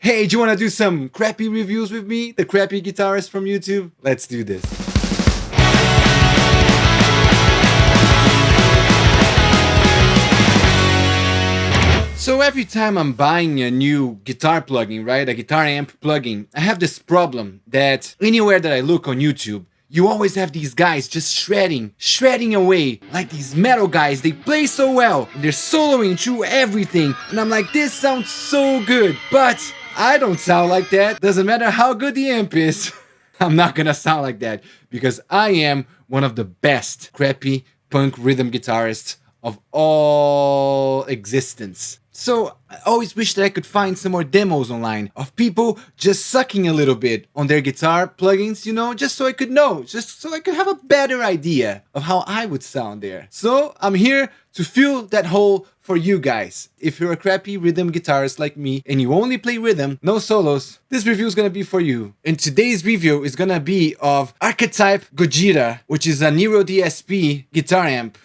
Hey, do you want to do some crappy reviews with me? The crappy guitarist from YouTube? Let's do this. So every time I'm buying a new guitar plugin, right, a guitar amp plugin, I have this problem that anywhere that I look on YouTube, you always have these guys just shredding away, like these metal guys. They play so well, they're soloing through everything, and I'm like, this sounds so good, but I don't sound like that. Doesn't matter how good the amp is, I'm not gonna sound like that, because I am one of the best crappy punk rhythm guitarists of all existence. So I always wish that I could find some more demos online of people just sucking a little bit on their guitar plugins, you know, just so I could know, just so I could have a better idea of how I would sound there. So I'm here to fill that hole for you guys. If you're a crappy rhythm guitarist like me and you only play rhythm, no solos, this review is gonna be for you. And today's review is gonna be of Archetype GOJIRA, which is a neuraldsp guitar amp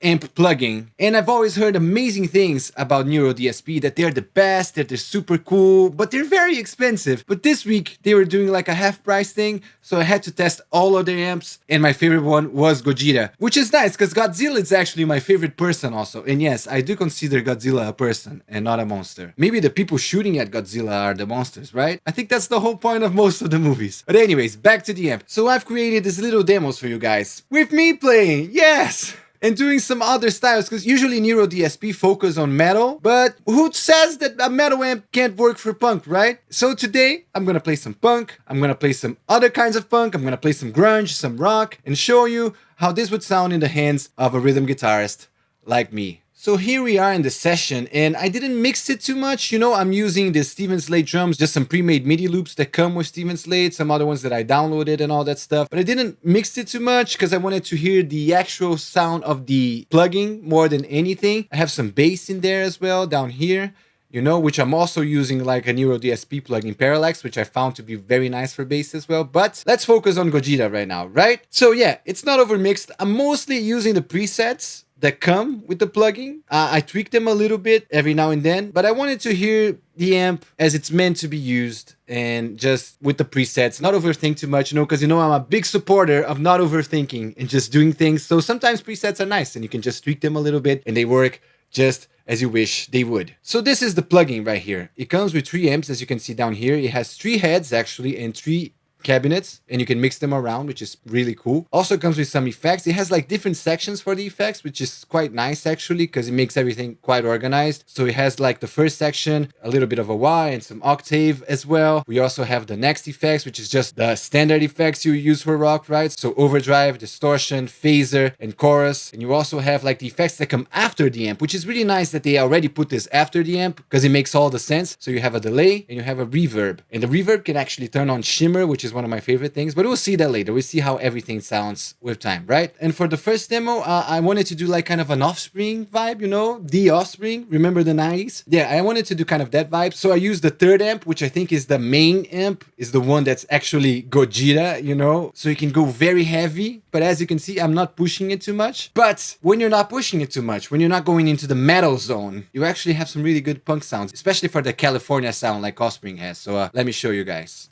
plugin. And I've always heard amazing things about neuraldsp, that they're the best, that they're super cool, but they're very expensive. But this week they were doing like a half price thing, so I had to test all of their amps, and my favorite one was GOJIRA, which is nice because Godzilla is actually my favorite person also. And yes, I do consider Godzilla a person and not a monster. Maybe the people shooting at Godzilla are the monsters, right? I think that's the whole point of most of the movies. But anyways, back to the amp. So I've created these little demos for you guys with me playing, yes! And doing some other styles, because usually neuraldsp focus on metal, but who says that a metal amp can't work for punk, right? So today, I'm gonna play some punk, I'm gonna play some other kinds of punk, I'm gonna play some grunge, some rock, and show you how this would sound in the hands of a rhythm guitarist like me. So here we are in the session, and I didn't mix it too much. You know, I'm using the Steven Slade drums, just some pre-made MIDI loops that come with Steven Slade, some other ones that I downloaded and all that stuff. But I didn't mix it too much because I wanted to hear the actual sound of the plugin more than anything. I have some bass in there as well down here, you know, which I'm also using like a neuraldsp plugin Parallax, which I found to be very nice for bass as well. But let's focus on GOJIRA right now, right? So yeah, it's not overmixed. I'm mostly using the presets that come with the plugin. I tweak them a little bit every now and then, but I wanted to hear the amp as it's meant to be used and just with the presets, not overthink too much, you know, because you know I'm a big supporter of not overthinking and just doing things. So sometimes presets are nice and you can just tweak them a little bit and they work just as you wish they would. So this is the plugin right here. It comes with 3 amps, as you can see down here. It has 3 heads actually and 3 cabinets, and you can mix them around, which is really cool. Also comes with some effects. It has like different sections for the effects, which is quite nice actually, because it makes everything quite organized. So it has like the first section, a little bit of a wah and some octave as well. We also have the next effects, which is just the standard effects you use for rock, right? So overdrive, distortion, phaser, and chorus. And you also have like the effects that come after the amp, which is really nice that they already put this after the amp because it makes all the sense. So you have a delay and you have a reverb, and the reverb can actually turn on shimmer, which is one of my favorite things, but we'll see that later. We'll see how everything sounds with time, right? And for the first demo, I wanted to do like kind of an Offspring vibe, you know, the Offspring, remember the 90s? Yeah, I wanted to do kind of that vibe. So I used the third amp, which I think is the main amp, is the one that's actually GOJIRA, you know, so you can go very heavy. But as you can see, I'm not pushing it too much. But when you're not pushing it too much, when you're not going into the metal zone, you actually have some really good punk sounds, especially for the California sound like Offspring has. So let me show you guys.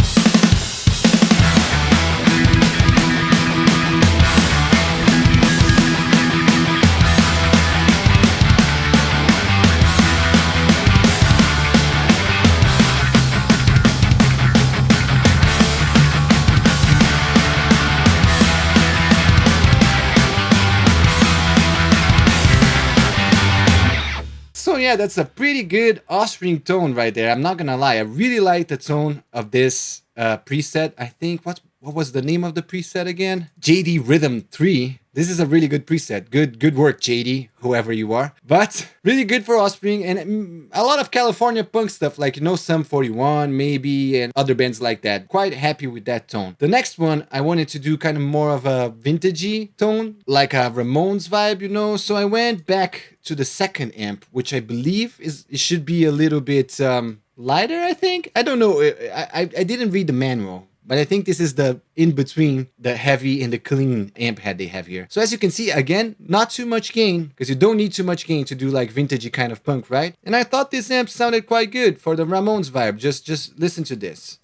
So yeah, that's a pretty good Offspring tone right there. I'm not gonna lie, I really like the tone of this preset. I think, what was the name of the preset again? JD Rhythm 3. This is a really good preset. Good work, JD, whoever you are. But really good for Offspring, and a lot of California punk stuff, like, you know, Sum 41 maybe, and other bands like that. Quite happy with that tone. The next one, I wanted to do kind of more of a vintagey tone, like a Ramones vibe, you know. So I went back to the second amp, which I believe it should be a little bit lighter, I think. I don't know. I didn't read the manual, but I think this is the in between the heavy and the clean amp head they have here. So as you can see, again, not too much gain, because you don't need too much gain to do like vintagey kind of punk, right? And I thought this amp sounded quite good for the Ramones vibe. Just listen to this.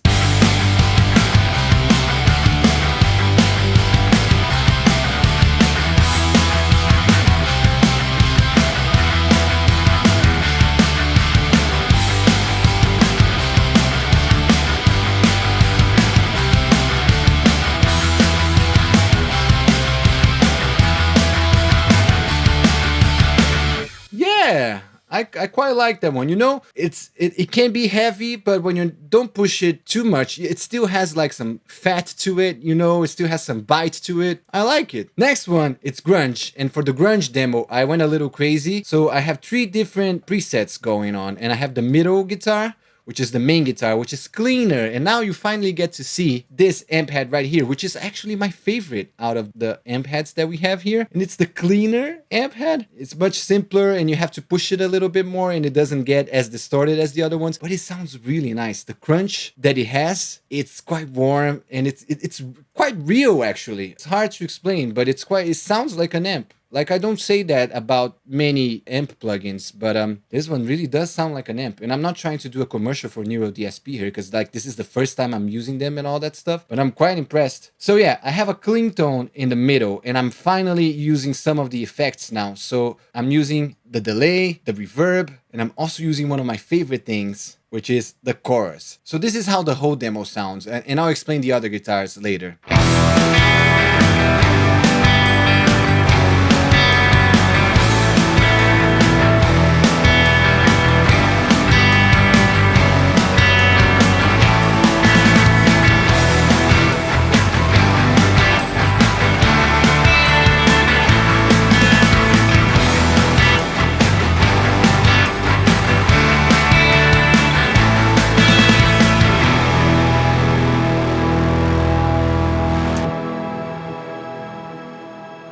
Yeah, I quite like that one. You know, it can be heavy, but when you don't push it too much, it still has like some fat to it. You know, it still has some bite to it. I like it. Next one, it's Grunge. And for the Grunge demo, I went a little crazy. So I have 3 different presets going on, and I have the middle guitar, which is the main guitar, which is cleaner. And now you finally get to see this amp head right here, which is actually my favorite out of the amp heads that we have here. And it's the cleaner amp head. It's much simpler, and you have to push it a little bit more, and it doesn't get as distorted as the other ones, but it sounds really nice. The crunch that it has, it's quite warm, and it's quite real actually. It's hard to explain, but it sounds like an amp. Like, I don't say that about many amp plugins, but this one really does sound like an amp. And I'm not trying to do a commercial for neuraldsp here, because like this is the first time I'm using them and all that stuff, but I'm quite impressed. So yeah, I have a clean tone in the middle, and I'm finally using some of the effects now. So I'm using the delay, the reverb, and I'm also using one of my favorite things, which is the chorus. So this is how the whole demo sounds, and I'll explain the other guitars later.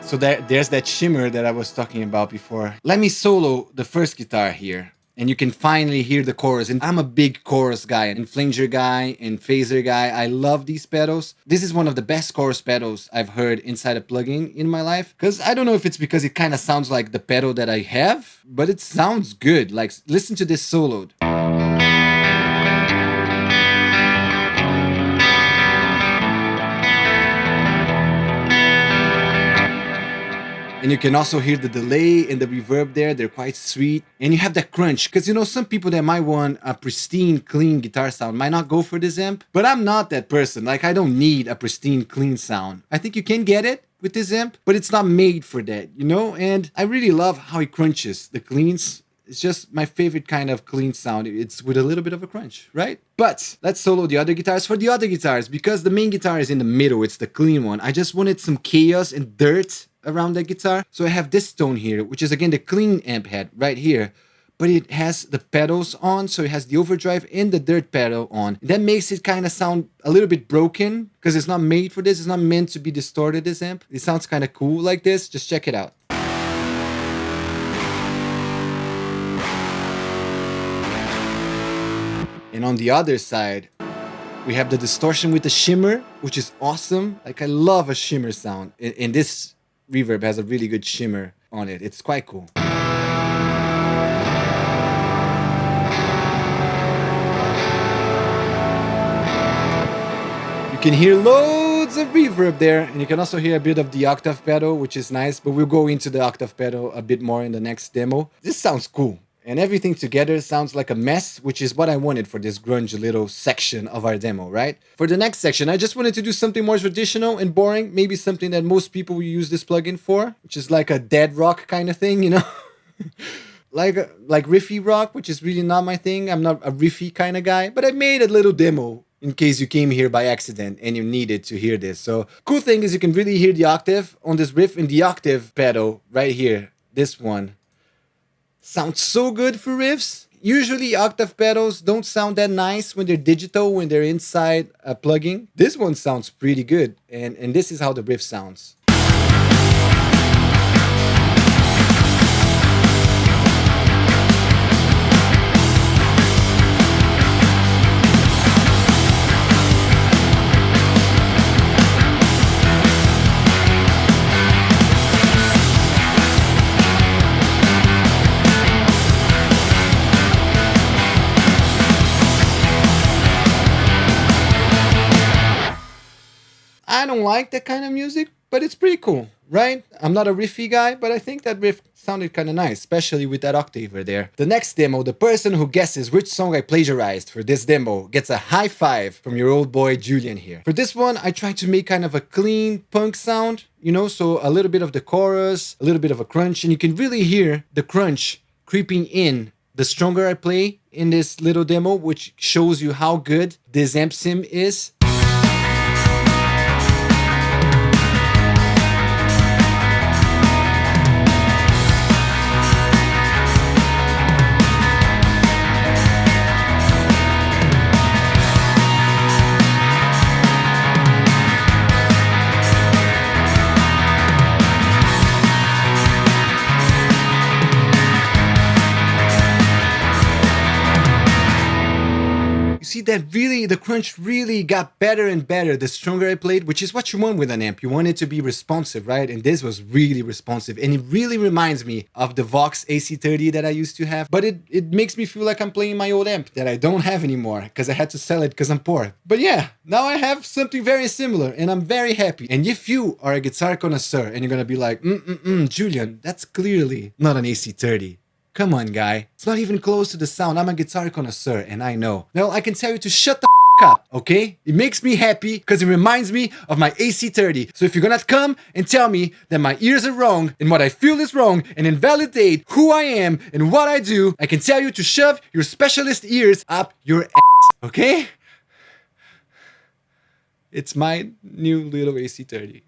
So there's that shimmer that I was talking about before. Let me solo the first guitar here, and you can finally hear the chorus. And I'm a big chorus guy, and flanger guy, and phaser guy. I love these pedals. This is one of the best chorus pedals I've heard inside a plugin in my life. Because I don't know if it's because it kind of sounds like the pedal that I have, but it sounds good. Like, listen to this soloed. And you can also hear the delay and the reverb there. They're quite sweet. And you have that crunch. Because, you know, some people that might want a pristine, clean guitar sound might not go for this amp. But I'm not that person. Like, I don't need a pristine, clean sound. I think you can get it with this amp, but it's not made for that, you know? And I really love how it crunches the cleans. It's just my favorite kind of clean sound. It's with a little bit of a crunch, right? But let's solo the other guitars. For the other guitars, because the main guitar is in the middle, it's the clean one, I just wanted some chaos and dirt around the guitar. So I have this tone here, which is again the clean amp head right here, but it has the pedals on, so it has the overdrive and the dirt pedal on. That makes it kind of sound a little bit broken, because it's not made for this. It's not meant to be distorted, this amp. It sounds kind of cool like this. Just check it out. And on the other side, we have the distortion with the shimmer, which is awesome. Like, I love a shimmer sound. And this reverb has a really good shimmer on it. It's quite cool. You can hear loads of reverb there, and you can also hear a bit of the octave pedal, which is nice, but we'll go into the octave pedal a bit more in the next demo. This sounds cool. And everything together sounds like a mess, which is what I wanted for this grunge little section of our demo, right? For the next section, I just wanted to do something more traditional and boring, maybe something that most people will use this plugin for, which is like a dead rock kind of thing, you know? like riffy rock, which is really not my thing. I'm not a riffy kind of guy, but I made a little demo in case you came here by accident and you needed to hear this. So cool thing is you can really hear the octave on this riff, and the octave pedal right here, this one, sounds so good for riffs. Usually octave pedals don't sound that nice when they're digital, when they're inside a plugin. This one sounds pretty good, and this is how the riff sounds. I don't like that kind of music, but it's pretty cool, right? I'm not a Riffy guy, but I think that riff sounded kind of nice, especially with that octaver there. The next demo, the person who guesses which song I plagiarized for this demo gets a high five from your old boy Julian here. For this one, I tried to make kind of a clean punk sound, you know, so a little bit of the chorus, a little bit of a crunch, and you can really hear the crunch creeping in the stronger I play in this little demo, which shows you how good this amp sim is. See that really, the crunch really got better and better the stronger I played, which is what you want with an amp. You want it to be responsive, right? And this was really responsive. And it really reminds me of the Vox AC30 that I used to have. But it makes me feel like I'm playing my old amp that I don't have anymore because I had to sell it because I'm poor. But yeah, now I have something very similar and I'm very happy. And if you are a guitar connoisseur and you're going to be like, Julian, that's clearly not an AC30. Come on, guy. It's not even close to the sound. I'm a guitar connoisseur, and I know. Now, I can tell you to shut the up, okay? It makes me happy because it reminds me of my AC30. So if you're gonna come and tell me that my ears are wrong and what I feel is wrong and invalidate who I am and what I do, I can tell you to shove your specialist ears up your ass, okay? It's my new little AC30.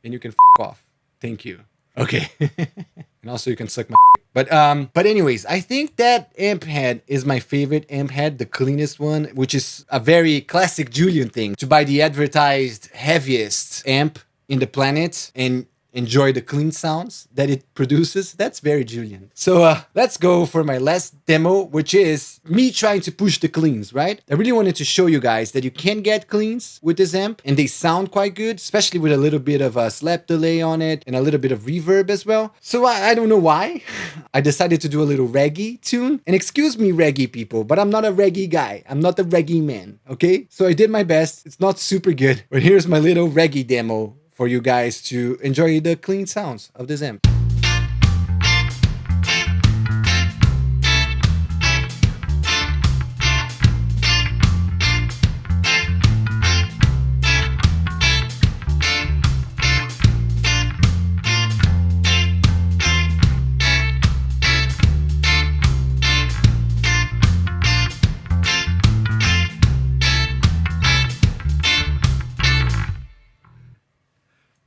And you can off. Thank you. Okay. And also you can suck my but anyways, I think that amp head is my favorite amp head, the cleanest one, which is a very classic Julian thing, to buy the advertised heaviest amp in the planet and enjoy the clean sounds that it produces. That's very Julian. So let's go for my last demo, which is me trying to push the cleans, right? I really wanted to show you guys that you can get cleans with this amp and they sound quite good, especially with a little bit of a slap delay on it and a little bit of reverb as well. So I don't know why. I decided to do a little reggae tune. And excuse me, reggae people, but I'm not a reggae guy. I'm not a reggae man, okay? So I did my best. It's not super good, but here's my little reggae demo for you guys to enjoy the clean sounds of this amp.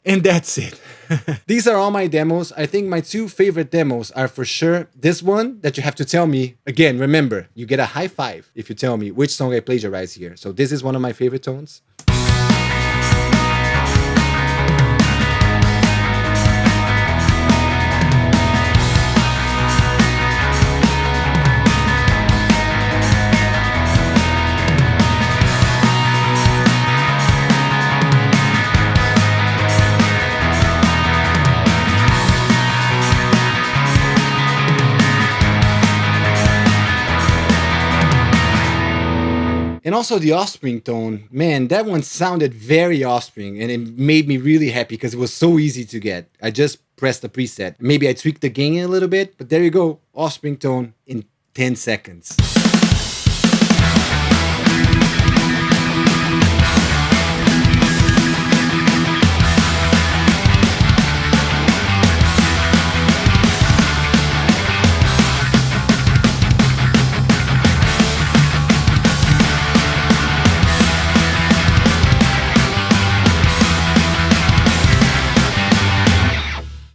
And that's it. These are all my demos. I think my two favorite demos are for sure this one that you have to tell me. Again, remember, you get a high five if you tell me which song I plagiarized here. So this is one of my favorite tones. And also the Offspring tone, man, that one sounded very Offspring and it made me really happy because it was so easy to get. I just pressed the preset. Maybe I tweaked the gain a little bit, but there you go, Offspring tone in 10 seconds.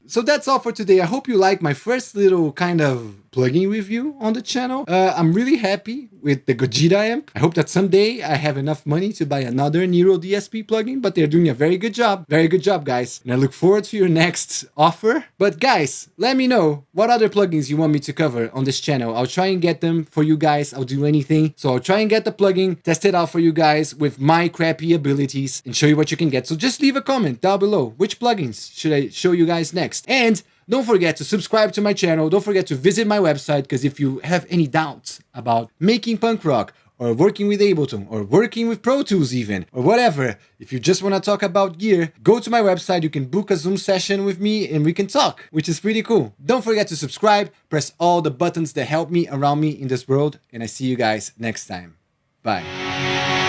So that's all for today. I hope you like my first little kind of plugin review on the channel. I'm really happy with the Gogeta amp. I hope that someday I have enough money to buy another neuraldsp plugin, but they're doing a very good job. Very good job, guys. And I look forward to your next offer. But guys, let me know what other plugins you want me to cover on this channel. I'll try and get them for you guys. I'll do anything. So I'll try and get the plugin, test it out for you guys with my crappy abilities and show you what you can get. So just leave a comment down below. Which plugins should I show you guys next? And don't forget to subscribe to my channel. Don't forget to visit my website, because if you have any doubts about making punk rock or working with Ableton, or working with Pro Tools even, or whatever. If you just want to talk about gear, go to my website, you can book a Zoom session with me and we can talk, which is pretty cool. Don't forget to subscribe, press all the buttons that help me around me in this world, and I see you guys next time. Bye.